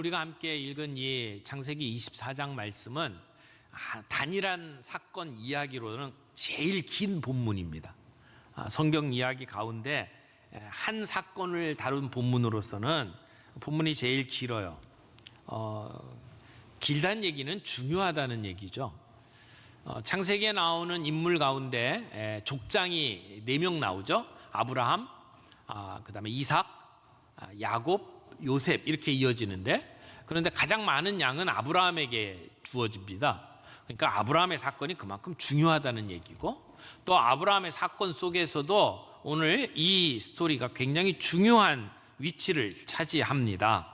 우리가 함께 읽은 이 창세기 24장 말씀은 단일한 사건 이야기로는 제일 긴 본문입니다. 성경 이야기 가운데 한 사건을 다룬 본문으로서는 본문이 제일 길어요. 길다는 얘기는 중요하다는 얘기죠. 창세기에 나오는 인물 가운데 족장이 4명 나오죠. 아브라함, 그 다음에 이삭, 야곱, 요셉 이렇게 이어지는데, 그런데 가장 많은 양은 아브라함에게 주어집니다. 그러니까 아브라함의 사건이 그만큼 중요하다는 얘기고, 또 아브라함의 사건 속에서도 오늘 이 스토리가 굉장히 중요한 위치를 차지합니다.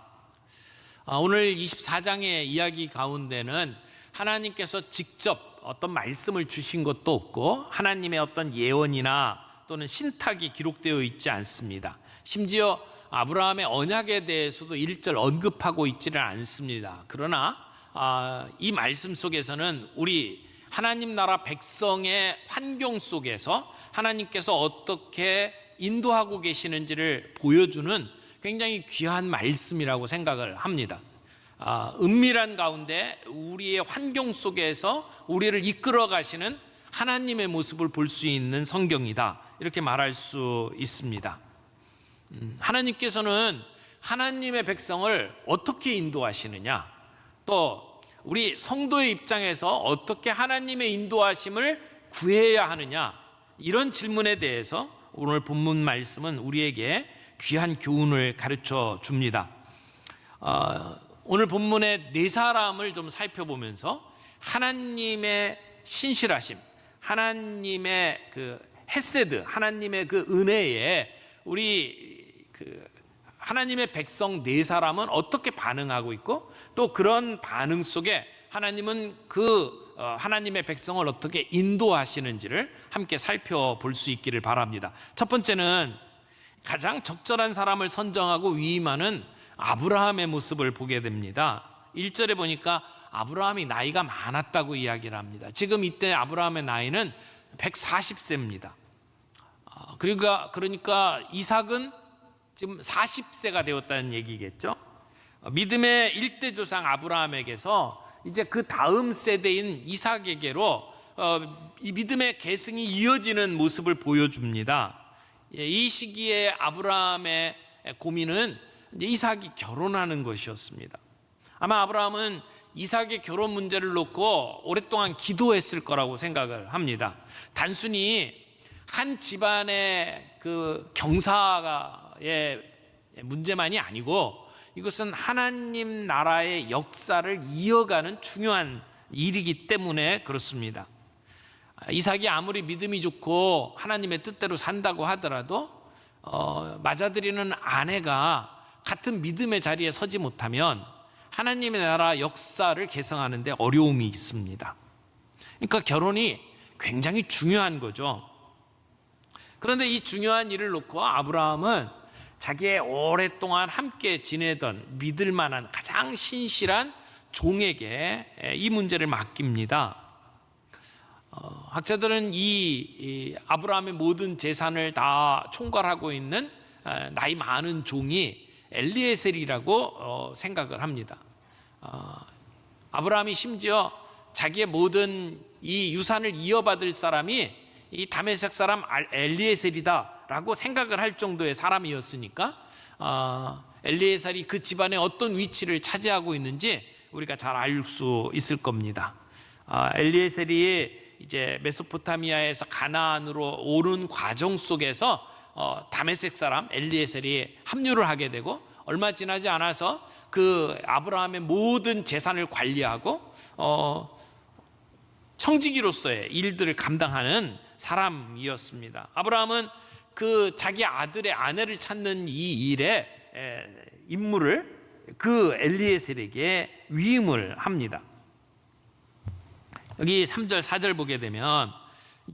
오늘 24장의 이야기 가운데는 하나님께서 직접 어떤 말씀을 주신 것도 없고 하나님의 어떤 예언이나 또는 신탁이 기록되어 있지 않습니다. 심지어 아브라함의 언약에 대해서도 1절 언급하고 있지를 않습니다. 그러나 이 말씀 속에서는 우리 하나님 나라 백성의 환경 속에서 하나님께서 어떻게 인도하고 계시는지를 보여주는 굉장히 귀한 말씀이라고 생각을 합니다. 은밀한 가운데 우리의 환경 속에서 우리를 이끌어 가시는 하나님의 모습을 볼 수 있는 성경이다, 이렇게 말할 수 있습니다. 하나님께서는 하나님의 백성을 어떻게 인도하시느냐, 또 우리 성도의 입장에서 어떻게 하나님의 인도하심을 구해야 하느냐, 이런 질문에 대해서 오늘 본문 말씀은 우리에게 귀한 교훈을 가르쳐 줍니다. 오늘 본문의 4사람을 좀 살펴보면서 하나님의 신실하심, 하나님의 그 헤세드, 하나님의 그 은혜에 우리 하나님의 백성 4사람은 어떻게 반응하고 있고, 또 그런 반응 속에 하나님은 하나님의 백성을 어떻게 인도하시는지를 함께 살펴볼 수 있기를 바랍니다. 첫 번째는 가장 적절한 사람을 선정하고 위임하는 아브라함의 모습을 보게 됩니다. 1절에 보니까 아브라함이 나이가 많았다고 이야기를 합니다. 지금 이때 아브라함의 나이는 140세입니다. 그러니까 이삭은 지금 40세가 되었다는 얘기겠죠. 믿음의 1대 조상 아브라함에게서 이제 그 다음 세대인 이삭에게로 이 믿음의 계승이 이어지는 모습을 보여줍니다. 이 시기에 아브라함의 고민은 이제 이삭이 결혼하는 것이었습니다. 아마 아브라함은 이삭의 결혼 문제를 놓고 오랫동안 기도했을 거라고 생각을 합니다. 단순히 한 집안의 그 경사의 문제만이 아니고 이것은 하나님 나라의 역사를 이어가는 중요한 일이기 때문에 그렇습니다. 이삭이 아무리 믿음이 좋고 하나님의 뜻대로 산다고 하더라도 맞아들이는 아내가 같은 믿음의 자리에 서지 못하면 하나님의 나라 역사를 개성하는 데 어려움이 있습니다. 그러니까 결혼이 굉장히 중요한 거죠. 그런데 이 중요한 일을 놓고 아브라함은 자기의 오랫동안 함께 지내던 믿을 만한 가장 신실한 종에게 이 문제를 맡깁니다. 학자들은 이 아브라함의 모든 재산을 다 총괄하고 있는 나이 많은 종이 엘리에셀이라고 생각을 합니다. 아브라함이 심지어 자기의 모든 이 유산을 이어받을 사람이 이 다메섹 사람 엘리에셀이다라고 생각을 할 정도의 사람이었으니까 엘리에셀이 그 집안의 어떤 위치를 차지하고 있는지 우리가 잘 알 수 있을 겁니다. 엘리에셀이 이제 메소포타미아에서 가나안으로 오는 과정 속에서 다메섹 사람 엘리에셀이 합류를 하게 되고, 얼마 지나지 않아서 그 아브라함의 모든 재산을 관리하고 청지기로서의 일들을 감당하는 사람이었습니다. 아브라함은 그 자기 아들의 아내를 찾는 이 일에 임무를 그 엘리에셀에게 위임을 합니다. 여기 3절 4절 보게 되면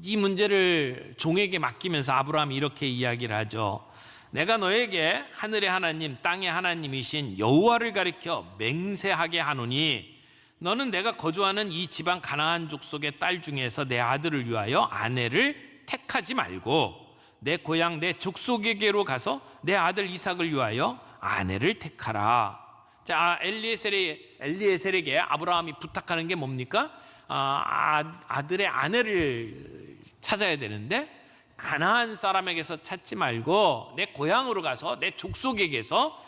이 문제를 종에게 맡기면서 아브라함이 이렇게 이야기를 하죠. 내가 너에게 하늘의 하나님 땅의 하나님이신 여호와를 가리켜 맹세하게 하노니 너는 내가 거주하는 이 지방 가나안 족속의 딸 중에서 내 아들을 위하여 아내를 택하지 말고 내 고향 내 족속에게로 가서 내 아들 이삭을 위하여 아내를 택하라. 자, 엘리에셀에게 아브라함이 부탁하는 게 뭡니까? 아들의 아내를 찾아야 되는데 가나안 사람에게서 찾지 말고 내 고향으로 가서 내 족속에게서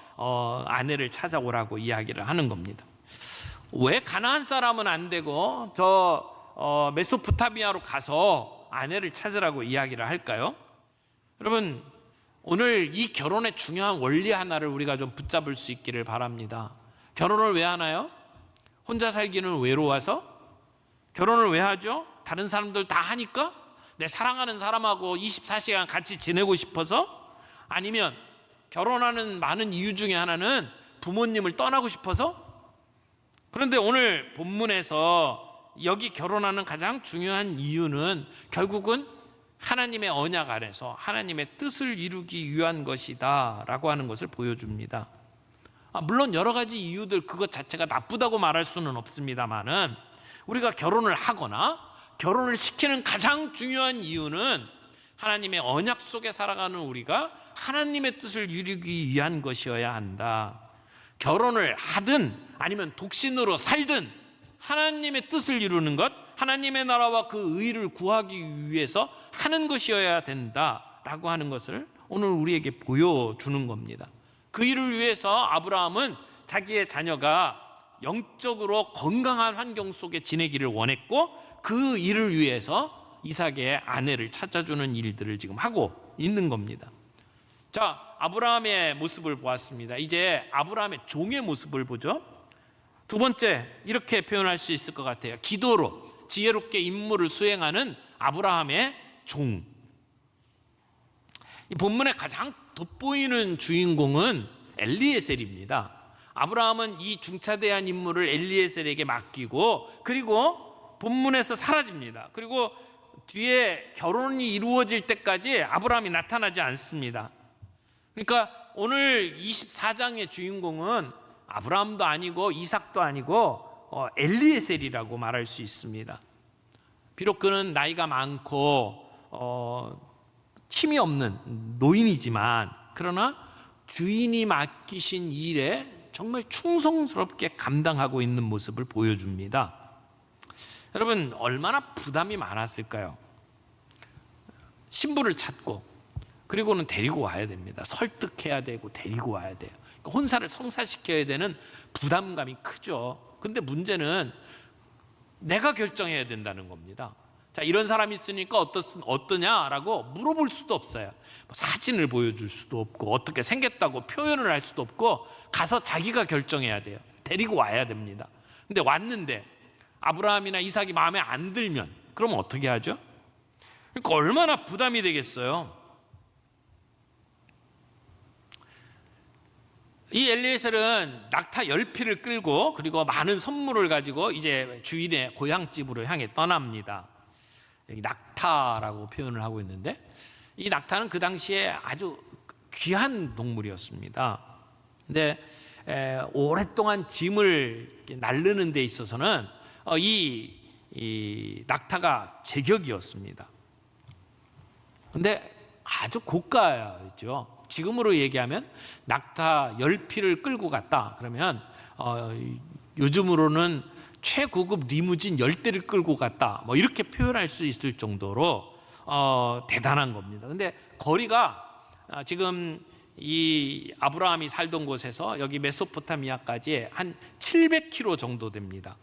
아내를 찾아오라고 이야기를 하는 겁니다. 왜 가나안 사람은 안 되고 메소포타미아로 가서 아내를 찾으라고 이야기를 할까요? 여러분, 오늘 이 결혼의 중요한 원리 하나를 우리가 좀 붙잡을 수 있기를 바랍니다. 결혼을 왜 하나요? 혼자 살기는 외로워서? 결혼을 왜 하죠? 다른 사람들 다 하니까? 내 사랑하는 사람하고 24시간 같이 지내고 싶어서? 아니면 결혼하는 많은 이유 중에 하나는 부모님을 떠나고 싶어서? 그런데 오늘 본문에서 여기 결혼하는 가장 중요한 이유는 결국은 하나님의 언약 아래서 하나님의 뜻을 이루기 위한 것이다 라고 하는 것을 보여줍니다. 물론 여러 가지 이유들 그것 자체가 나쁘다고 말할 수는 없습니다만은 우리가 결혼을 하거나 결혼을 시키는 가장 중요한 이유는 하나님의 언약 속에 살아가는 우리가 하나님의 뜻을 이루기 위한 것이어야 한다. 결혼을 하든 아니면 독신으로 살든 하나님의 뜻을 이루는 것, 하나님의 나라와 그 의를 구하기 위해서 하는 것이어야 된다라고 하는 것을 오늘 우리에게 보여주는 겁니다. 그 일을 위해서 아브라함은 자기의 자녀가 영적으로 건강한 환경 속에 지내기를 원했고 그 일을 위해서 이삭의 아내를 찾아주는 일들을 지금 하고 있는 겁니다. 자, 아브라함의 모습을 보았습니다. 이제 아브라함의 종의 모습을 보죠. 두 번째, 이렇게 표현할 수 있을 것 같아요. 기도로 지혜롭게 임무를 수행하는 아브라함의 종. 이 본문의 가장 돋보이는 주인공은 엘리에셀입니다. 아브라함은 이 중차대한 임무를 엘리에셀에게 맡기고 그리고 본문에서 사라집니다. 그리고 뒤에 결혼이 이루어질 때까지 아브라함이 나타나지 않습니다. 그러니까 오늘 24장의 주인공은 아브라함도 아니고 이삭도 아니고 엘리에셀이라고 말할 수 있습니다. 비록 그는 나이가 많고 힘이 없는 노인이지만 그러나 주인이 맡기신 일에 정말 충성스럽게 감당하고 있는 모습을 보여줍니다. 여러분, 얼마나 부담이 많았을까요? 신부를 찾고 그리고는 데리고 와야 됩니다. 설득해야 되고 데리고 와야 돼요. 혼사를 성사시켜야 되는 부담감이 크죠. 근데 문제는 내가 결정해야 된다는 겁니다. 자, 이런 사람이 있으니까 어떠냐라고 물어볼 수도 없어요. 사진을 보여줄 수도 없고 어떻게 생겼다고 표현을 할 수도 없고 가서 자기가 결정해야 돼요. 데리고 와야 됩니다. 근데 왔는데 아브라함이나 이삭이 마음에 안 들면 그러면 어떻게 하죠? 그러니까 얼마나 부담이 되겠어요. 이 엘리에셀은 낙타 10피를 끌고 그리고 많은 선물을 가지고 이제 주인의 고향집으로 향해 떠납니다. 여기 낙타라고 표현을 하고 있는데 이 낙타는 그 당시에 아주 귀한 동물이었습니다. 근데 오랫동안 짐을 나르는 데 있어서는 이 낙타가 제격이었습니다. 근데 아주 고가였죠. 지금으로 얘기하면 낙타 10피를 끌고 갔다 그러면 요즘으로는 최고급 리무진 10대를 끌고 갔다 뭐 이렇게 표현할 수 있을 정도로 대단한 겁니다. 근데 거리가 지금 이 아브라함이 살던 곳에서 여기 메소포타미아까지 한 700km 정도 됩니다.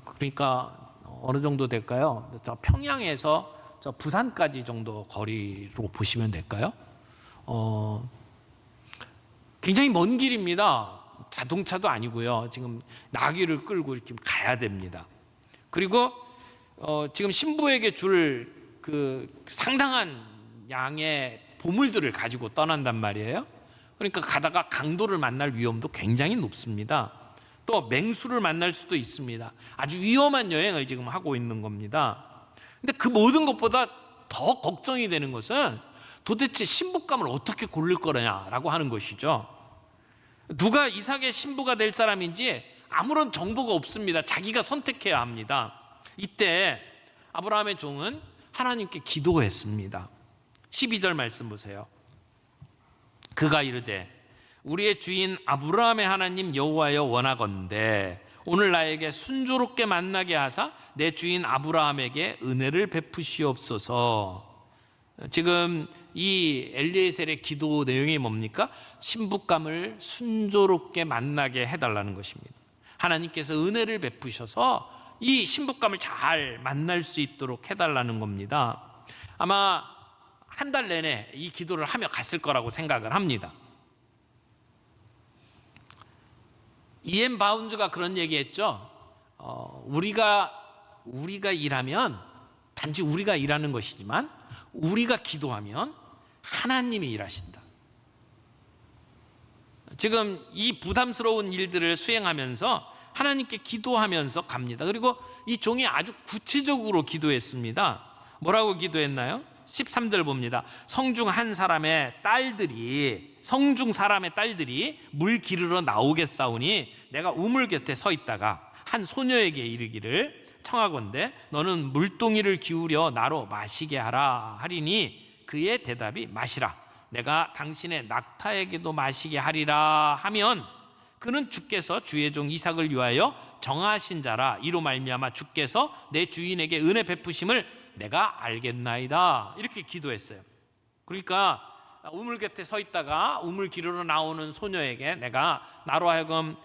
그러니까 어느 정도 될까요? 저 평양에서 저 부산까지 정도 거리로 보시면 될까요? 굉장히 먼 길입니다. 자동차도 아니고요. 지금 나귀를 끌고 이렇게 가야 됩니다. 그리고 지금 신부에게 줄 그 상당한 양의 보물들을 가지고 떠난단 말이에요. 그러니까 가다가 강도를 만날 위험도 굉장히 높습니다. 또 맹수를 만날 수도 있습니다. 아주 위험한 여행을 지금 하고 있는 겁니다. 근데 그 모든 것보다 더 걱정이 되는 것은 도대체 신부감을 어떻게 고를 거냐라고 하는 것이죠. 누가 이삭의 신부가 될 사람인지 아무런 정보가 없습니다. 자기가 선택해야 합니다. 이때 아브라함의 종은 하나님께 기도했습니다. 12절 말씀 보세요. 그가 이르되 우리의 주인 아브라함의 하나님 여호와여 원하건대 오늘 나에게 순조롭게 만나게 하사 내 주인 아브라함에게 은혜를 베푸시옵소서. 지금 이 엘리에셀의 기도 내용이 뭡니까? 신부감을 순조롭게 만나게 해달라는 것입니다. 하나님께서 은혜를 베푸셔서 이 신부감을 잘 만날 수 있도록 해달라는 겁니다. 아마 한 달 내내 이 기도를 하며 갔을 거라고 생각을 합니다. 이엠 바운즈가 그런 얘기했죠. 우리가 일하면 단지 우리가 일하는 것이지만 우리가 기도하면 하나님이 일하신다. 지금 이 부담스러운 일들을 수행하면서 하나님께 기도하면서 갑니다. 그리고 이 종이 아주 구체적으로 기도했습니다. 뭐라고 기도했나요? 13절 봅니다. 성중 사람의 딸들이 물 기르러 나오겠사오니 내가 우물 곁에 서 있다가 한 소녀에게 이르기를 청하건대 너는 물동이를 기울여 나로 마시게 하라 하리니 그의 대답이 마시라 내가 당신의 낙타에게도 마시게 하리라 하면 그는 주께서 주의 종 이삭을 위하여 정하신 자라 이로 말미암아 주께서 내 주인에게 은혜 베푸심을 내가 알겠나이다. 이렇게 기도했어요. 그러니까 우물 곁에 서 있다가 우물 기르러 나오는 소녀에게 내가 나로 하여금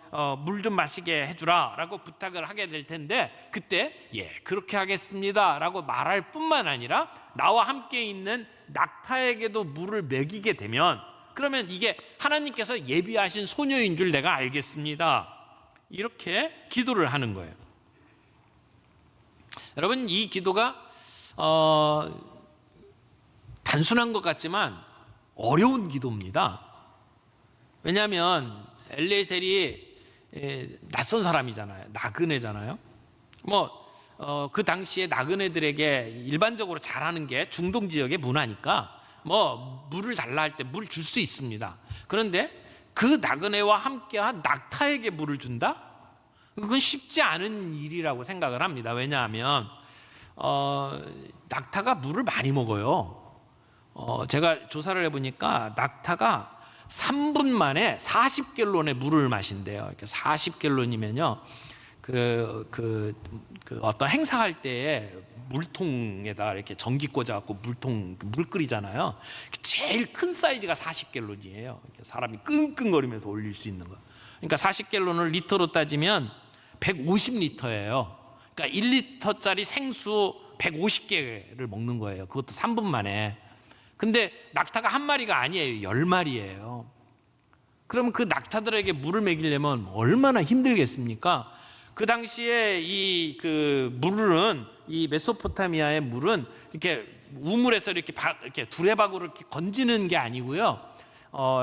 물 좀 마시게 해주라 라고 부탁을 하게 될 텐데 그때 예 그렇게 하겠습니다 라고 말할 뿐만 아니라 나와 함께 있는 낙타에게도 물을 먹이게 되면 그러면 이게 하나님께서 예비하신 소녀인 줄 내가 알겠습니다. 이렇게 기도를 하는 거예요. 여러분 이 기도가 단순한 것 같지만 어려운 기도입니다. 왜냐하면 엘리에셀이 낯선 사람이잖아요. 나그네잖아요. 그 당시에 나그네들에게 일반적으로 잘하는 게 중동 지역의 문화니까 물을 달라 할 때 물 줄 수 있습니다. 그런데 그 나그네와 함께한 낙타에게 물을 준다? 그건 쉽지 않은 일이라고 생각을 합니다. 왜냐하면 낙타가 물을 많이 먹어요. 제가 조사를 해보니까 낙타가 3분 만에 40갤론의 물을 마신대요. 이렇게 40갤론이면요, 어떤 행사할 때에 물통에다 이렇게 전기 꽂아갖고 물 끓이잖아요. 제일 큰 사이즈가 40갤론이에요. 사람이 끙끙거리면서 올릴 수 있는 거. 그러니까 40갤론을 리터로 따지면 150리터예요. 그러니까 1리터짜리 생수 150개를 먹는 거예요. 그것도 3분 만에. 근데 낙타가 한 마리가 아니에요. 10마리예요. 그러면 그 낙타들에게 물을 먹이려면 얼마나 힘들겠습니까? 그 당시에 이 메소포타미아의 물은 이렇게 우물에서 이렇게 두레박으로 이렇게 건지는 게 아니고요.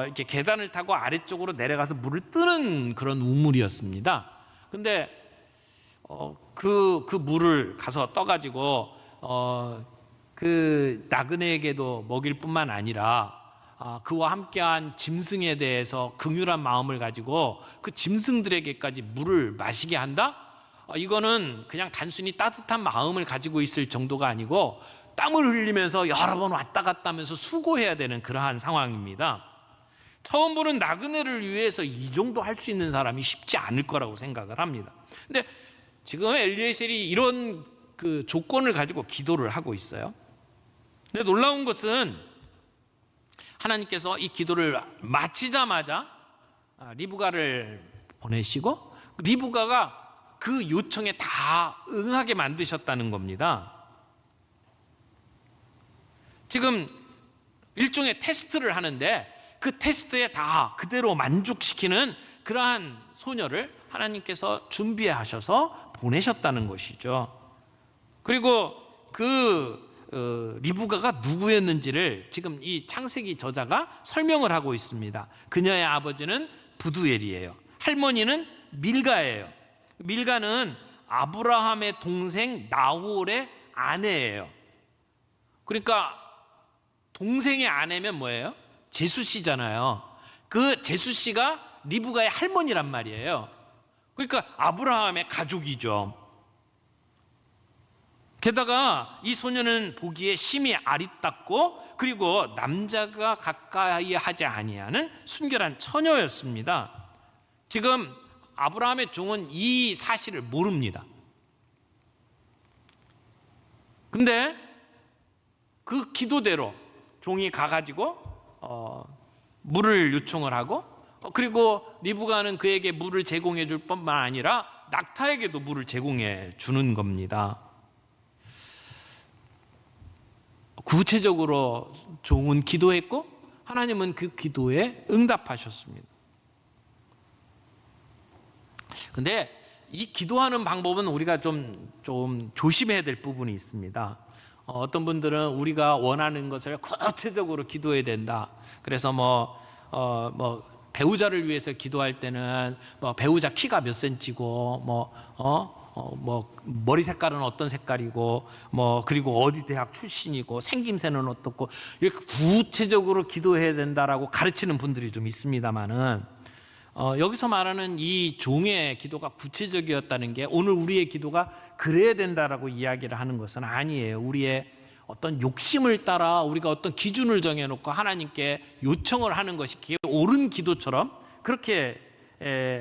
이렇게 계단을 타고 아래쪽으로 내려가서 물을 뜨는 그런 우물이었습니다. 근데 그 물을 가서 떠가지고 그 나그네에게도 먹일 뿐만 아니라 그와 함께한 짐승에 대해서 긍휼한 마음을 가지고 그 짐승들에게까지 물을 마시게 한다? 이거는 그냥 단순히 따뜻한 마음을 가지고 있을 정도가 아니고 땀을 흘리면서 여러 번 왔다 갔다 하면서 수고해야 되는 그러한 상황입니다. 처음 보는 나그네를 위해서 이 정도 할 수 있는 사람이 쉽지 않을 거라고 생각을 합니다. 근데 지금 엘리에셀이 이런 그 조건을 가지고 기도를 하고 있어요. 근데 놀라운 것은 하나님께서 이 기도를 마치자마자 리브가를 보내시고 리브가가 그 요청에 다 응하게 만드셨다는 겁니다. 지금 일종의 테스트를 하는데 그 테스트에 다 그대로 만족시키는 그러한 소녀를 하나님께서 준비하셔서 보내셨다는 것이죠. 그리고 리브가가 누구였는지를 지금 이 창세기 저자가 설명을 하고 있습니다. 그녀의 아버지는 부두엘이에요. 할머니는 밀가예요. 밀가는 아브라함의 동생 나홀의 아내예요. 그러니까 동생의 아내면 뭐예요? 제수씨잖아요. 그 제수씨가 리브가의 할머니란 말이에요. 그러니까 아브라함의 가족이죠. 게다가 이 소녀는 보기에 심히 아리따고 그리고 남자가 가까이 하지 아니하는 순결한 처녀였습니다. 지금 아브라함의 종은 이 사실을 모릅니다. 근데 그 기도대로 종이 가가지고 물을 요청을 하고 그리고 리브가는 그에게 물을 제공해 줄 뿐만 아니라 낙타에게도 물을 제공해 주는 겁니다. 구체적으로 종은 기도했고 하나님은 그 기도에 응답하셨습니다. 근데 이 기도하는 방법은 우리가 좀 조심해야 될 부분이 있습니다. 어떤 분들은 우리가 원하는 것을 구체적으로 기도해야 된다. 그래서 배우자를 위해서 기도할 때는 배우자 키가 몇 센치고 머리 색깔은 어떤 색깔이고 그리고 어디 대학 출신이고 생김새는 어떻고 이렇게 구체적으로 기도해야 된다라고 가르치는 분들이 좀 있습니다만은 여기서 말하는 이 종의 기도가 구체적이었다는 게 오늘 우리의 기도가 그래야 된다라고 이야기를 하는 것은 아니에요. 우리의 어떤 욕심을 따라 우리가 어떤 기준을 정해놓고 하나님께 요청을 하는 것이 옳은 기도처럼 그렇게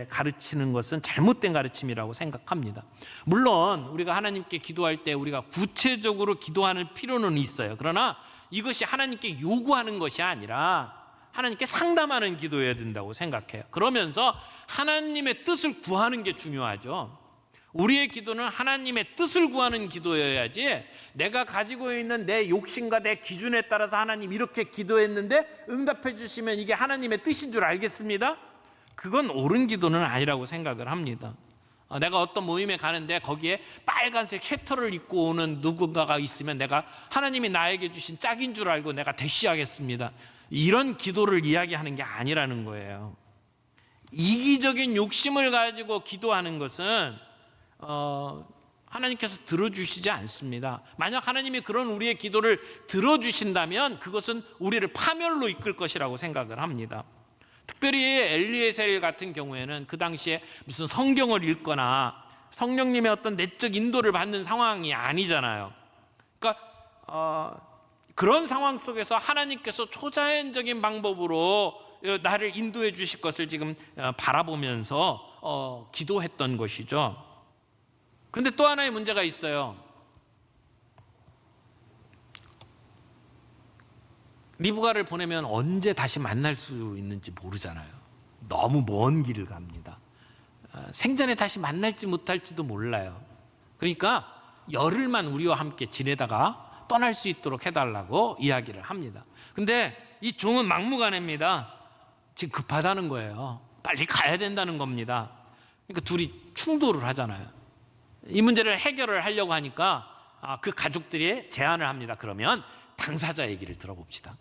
가르치는 것은 잘못된 가르침이라고 생각합니다. 물론 우리가 하나님께 기도할 때 우리가 구체적으로 기도하는 필요는 있어요. 그러나 이것이 하나님께 요구하는 것이 아니라 하나님께 상담하는 기도여야 된다고 생각해요. 그러면서 하나님의 뜻을 구하는 게 중요하죠. 우리의 기도는 하나님의 뜻을 구하는 기도여야지 내가 가지고 있는 내 욕심과 내 기준에 따라서 하나님 이렇게 기도했는데 응답해 주시면 이게 하나님의 뜻인 줄 알겠습니다. 그건 옳은 기도는 아니라고 생각을 합니다. 내가 어떤 모임에 가는데 거기에 빨간색 쉐터를 입고 오는 누군가가 있으면 내가 하나님이 나에게 주신 짝인 줄 알고 내가 대시하겠습니다. 이런 기도를 이야기하는 게 아니라는 거예요. 이기적인 욕심을 가지고 기도하는 것은 하나님께서 들어주시지 않습니다. 만약 하나님이 그런 우리의 기도를 들어주신다면 그것은 우리를 파멸로 이끌 것이라고 생각을 합니다. 특별히 엘리에셀 같은 경우에는 그 당시에 무슨 성경을 읽거나 성령님의 어떤 내적 인도를 받는 상황이 아니잖아요. 그러니까 그런 상황 속에서 하나님께서 초자연적인 방법으로 나를 인도해 주실 것을 지금 바라보면서 기도했던 것이죠. 그런데 또 하나의 문제가 있어요. 리브가를 보내면 언제 다시 만날 수 있는지 모르잖아요. 너무 먼 길을 갑니다. 생전에 다시 만날지 못할지도 몰라요. 그러니까 열흘만 우리와 함께 지내다가 떠날 수 있도록 해달라고 이야기를 합니다. 근데 이 종은 막무가내입니다. 지금 급하다는 거예요. 빨리 가야 된다는 겁니다. 그러니까 둘이 충돌을 하잖아요. 이 문제를 해결을 하려고 하니까 그 가족들이 제안을 합니다. 그러면 당사자 얘기를 들어봅시다.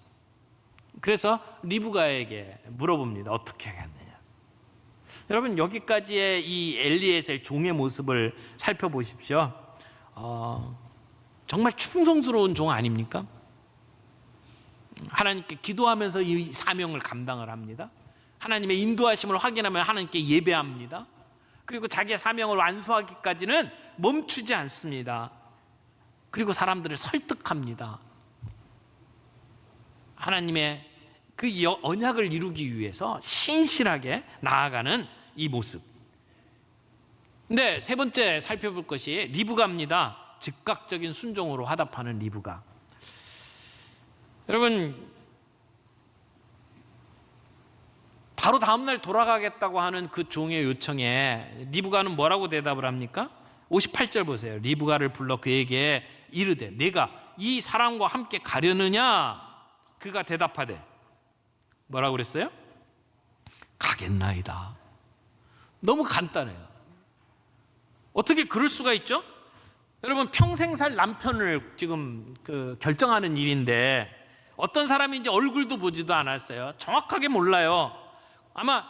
그래서 리브가에게 물어봅니다. 어떻게 하겠느냐. 여러분 여기까지의 이 엘리에셀 종의 모습을 살펴보십시오. 정말 충성스러운 종 아닙니까? 하나님께 기도하면서 이 사명을 감당을 합니다. 하나님의 인도하심을 확인하면 하나님께 예배합니다. 그리고 자기의 사명을 완수하기까지는 멈추지 않습니다. 그리고 사람들을 설득합니다. 하나님의 그 언약을 이루기 위해서 신실하게 나아가는 이 모습. 근데 세 번째 살펴볼 것이 리브가입니다. 즉각적인 순종으로 화답하는 리브가. 여러분 바로 다음날 돌아가겠다고 하는 그 종의 요청에 리브가는 뭐라고 대답을 합니까? 58절 보세요. 리브가를 불러 그에게 이르되 내가 이 사람과 함께 가려느냐? 그가 대답하되 뭐라고 그랬어요? 가겠나이다. 너무 간단해요. 어떻게 그럴 수가 있죠? 여러분 평생 살 남편을 지금 결정하는 일인데 어떤 사람인지 얼굴도 보지도 않았어요. 정확하게 몰라요. 아마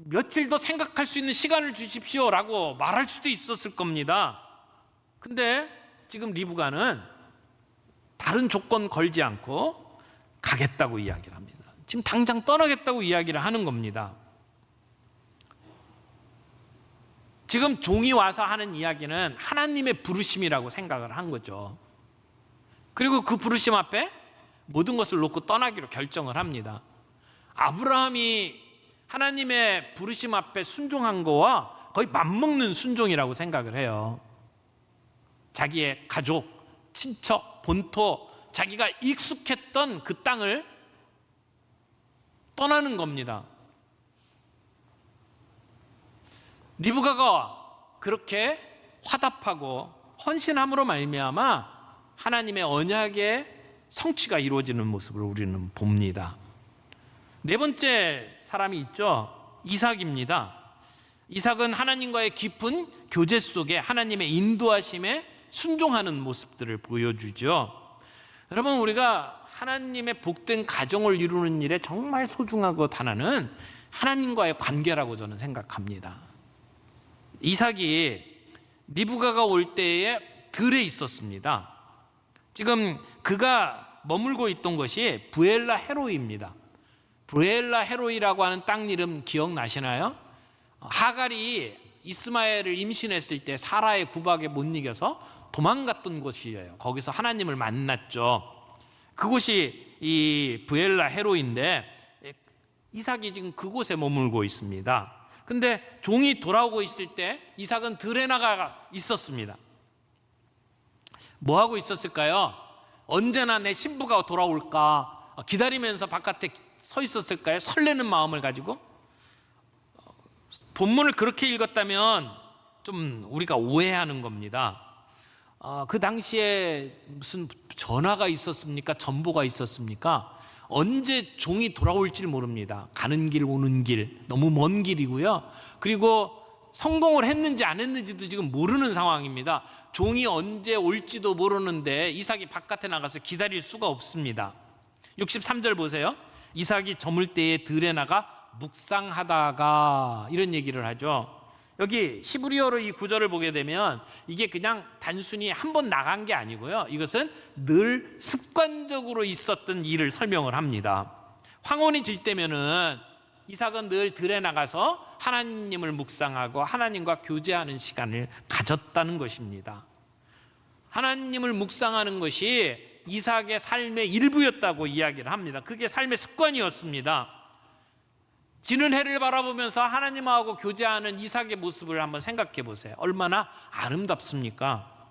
며칠 더 생각할 수 있는 시간을 주십시오라고 말할 수도 있었을 겁니다. 근데 지금 리브가는 다른 조건 걸지 않고 가겠다고 이야기를 합니다. 지금 당장 떠나겠다고 이야기를 하는 겁니다. 지금 종이 와서 하는 이야기는 하나님의 부르심이라고 생각을 한 거죠. 그리고 그 부르심 앞에 모든 것을 놓고 떠나기로 결정을 합니다. 아브라함이 하나님의 부르심 앞에 순종한 거와 거의 맞먹는 순종이라고 생각을 해요. 자기의 가족, 친척, 본토, 자기가 익숙했던 그 땅을 떠나는 겁니다. 리브가가 그렇게 화답하고 헌신함으로 말미암아 하나님의 언약의 성취가 이루어지는 모습을 우리는 봅니다. 네 번째 사람이 있죠. 이삭입니다. 이삭은 하나님과의 깊은 교제 속에 하나님의 인도하심에 순종하는 모습들을 보여주죠. 여러분, 우리가 하나님의 복된 가정을 이루는 일에 정말 소중한 것 하나는 하나님과의 관계라고 저는 생각합니다. 이삭이 리브가가 올 때에 들에 있었습니다. 지금 그가 머물고 있던 것이 브엘라 헤로이입니다. 브엘라 헤로이라고 하는 땅 이름 기억나시나요? 하갈이 이스마엘을 임신했을 때 사라의 구박에 못 이겨서 도망갔던 곳이에요. 거기서 하나님을 만났죠. 그곳이 이 브엘라 헤로인데 이삭이 지금 그곳에 머물고 있습니다. 근데 종이 돌아오고 있을 때 이삭은 들에 나가 있었습니다. 뭐 하고 있었을까요? 언제나 내 신부가 돌아올까 기다리면서 바깥에 서 있었을까요? 설레는 마음을 가지고. 본문을 그렇게 읽었다면 좀 우리가 오해하는 겁니다. 그 당시에 무슨 전화가 있었습니까? 전보가 있었습니까? 언제 종이 돌아올지 모릅니다. 가는 길 오는 길 너무 먼 길이고요. 그리고 성공을 했는지 안 했는지도 지금 모르는 상황입니다. 종이 언제 올지도 모르는데 이삭이 바깥에 나가서 기다릴 수가 없습니다. 63절 보세요. 이삭이 저물 때에 들에 나가 묵상하다가 이런 얘기를 하죠. 여기 히브리어로 이 구절을 보게 되면 이게 그냥 단순히 한 번 나간 게 아니고요. 이것은 늘 습관적으로 있었던 일을 설명을 합니다. 황혼이 질 때면은 이삭은 늘 들에 나가서 하나님을 묵상하고 하나님과 교제하는 시간을 가졌다는 것입니다. 하나님을 묵상하는 것이 이삭의 삶의 일부였다고 이야기를 합니다. 그게 삶의 습관이었습니다. 지는 해를 바라보면서 하나님하고 교제하는 이삭의 모습을 한번 생각해 보세요. 얼마나 아름답습니까?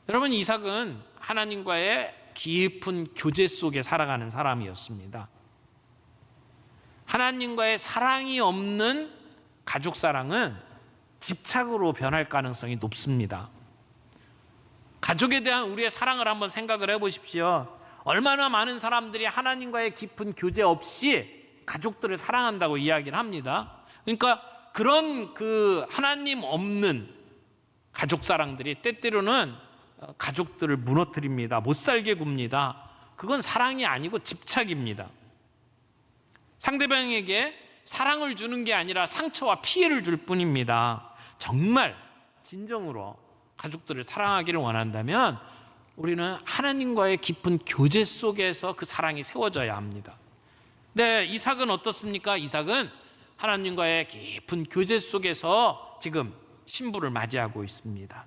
여러분, 이삭은 하나님과의 깊은 교제 속에 살아가는 사람이었습니다. 하나님과의 사랑이 없는 가족 사랑은 집착으로 변할 가능성이 높습니다. 가족에 대한 우리의 사랑을 한번 생각을 해보십시오. 얼마나 많은 사람들이 하나님과의 깊은 교제 없이 가족들을 사랑한다고 이야기를 합니다. 그러니까 그런 그 하나님 없는 가족 사랑들이 때때로는 가족들을 무너뜨립니다. 못 살게 굽니다. 그건 사랑이 아니고 집착입니다. 상대방에게 사랑을 주는 게 아니라 상처와 피해를 줄 뿐입니다. 정말 진정으로 가족들을 사랑하기를 원한다면 우리는 하나님과의 깊은 교제 속에서 그 사랑이 세워져야 합니다. 네, 이삭은 어떻습니까? 이삭은 하나님과의 깊은 교제 속에서 지금 신부를 맞이하고 있습니다.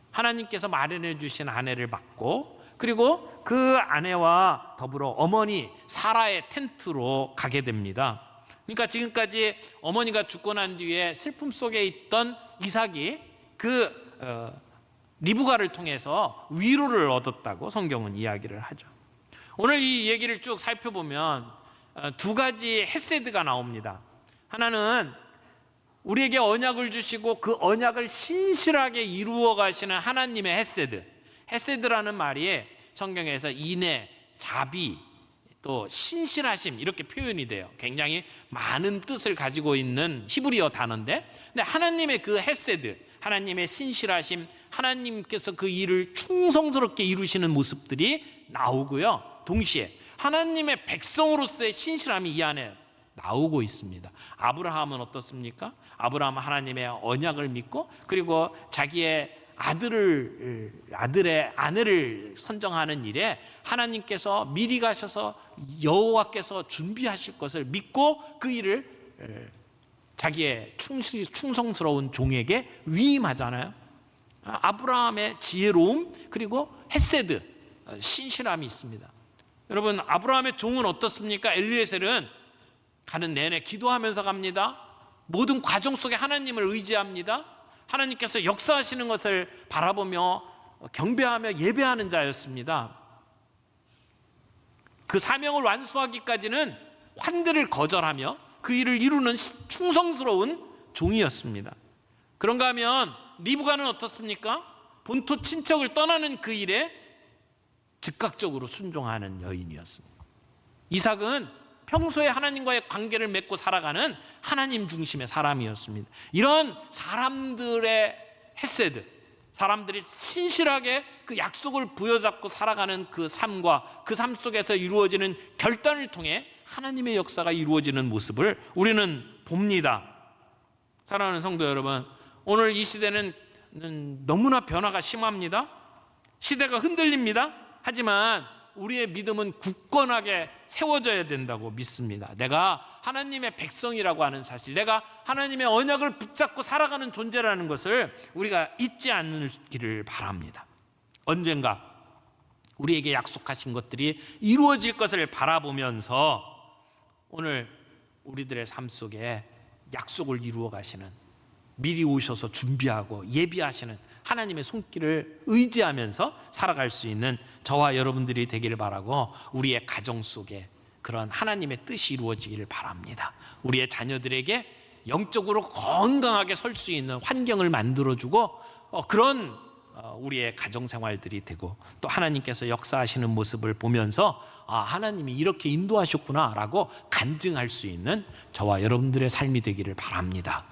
하나님께서 마련해 주신 아내를 받고 그리고 그 아내와 더불어 어머니 사라의 텐트로 가게 됩니다. 그러니까 지금까지 어머니가 죽고 난 뒤에 슬픔 속에 있던 이삭이 그 리브가를 통해서 위로를 얻었다고 성경은 이야기를 하죠. 오늘 이 얘기를 쭉 살펴보면 두 가지 헤세드가 나옵니다. 하나는 우리에게 언약을 주시고 그 언약을 신실하게 이루어 가시는 하나님의 헤세드. 헤세드라는 말이 성경에서 인애, 자비, 또 신실하심 이렇게 표현이 돼요. 굉장히 많은 뜻을 가지고 있는 히브리어 단어인데, 근데 하나님의 그 헤세드, 하나님의 신실하심, 하나님께서 그 일을 충성스럽게 이루시는 모습들이 나오고요. 동시에 하나님의 백성으로서의 신실함이 이 안에 나오고 있습니다. 아브라함은 어떻습니까? 아브라함은 하나님의 언약을 믿고 그리고 자기의 아들의 아내를 선정하는 일에 하나님께서 미리 가셔서 여호와께서 준비하실 것을 믿고 그 일을 자기의 충성스러운 종에게 위임하잖아요. 아브라함의 지혜로움 그리고 헤세드, 신실함이 있습니다. 여러분, 아브라함의 종은 어떻습니까? 엘리에셀은 가는 내내 기도하면서 갑니다. 모든 과정 속에 하나님을 의지합니다. 하나님께서 역사하시는 것을 바라보며 경배하며 예배하는 자였습니다. 그 사명을 완수하기까지는 환대를 거절하며 그 일을 이루는 충성스러운 종이었습니다. 그런가 하면 리브가는 어떻습니까? 본토 친척을 떠나는 그 일에 즉각적으로 순종하는 여인이었습니다. 이삭은 평소에 하나님과의 관계를 맺고 살아가는 하나님 중심의 사람이었습니다. 이런 사람들의 헤세드, 사람들이 신실하게 그 약속을 부여잡고 살아가는 그 삶과 그 삶 속에서 이루어지는 결단을 통해 하나님의 역사가 이루어지는 모습을 우리는 봅니다. 사랑하는 성도 여러분, 오늘 이 시대는 너무나 변화가 심합니다. 시대가 흔들립니다. 하지만 우리의 믿음은 굳건하게 세워져야 된다고 믿습니다. 내가 하나님의 백성이라고 하는 사실, 내가 하나님의 언약을 붙잡고 살아가는 존재라는 것을 우리가 잊지 않기를 바랍니다. 언젠가 우리에게 약속하신 것들이 이루어질 것을 바라보면서 오늘 우리들의 삶 속에 약속을 이루어 가시는, 미리 오셔서 준비하고 예비하시는 하나님의 손길을 의지하면서 살아갈 수 있는 저와 여러분들이 되기를 바라고, 우리의 가정 속에 그런 하나님의 뜻이 이루어지기를 바랍니다. 우리의 자녀들에게 영적으로 건강하게 설 수 있는 환경을 만들어주고 그런 우리의 가정생활들이 되고, 또 하나님께서 역사하시는 모습을 보면서 하나님이 이렇게 인도하셨구나 라고 간증할 수 있는 저와 여러분들의 삶이 되기를 바랍니다.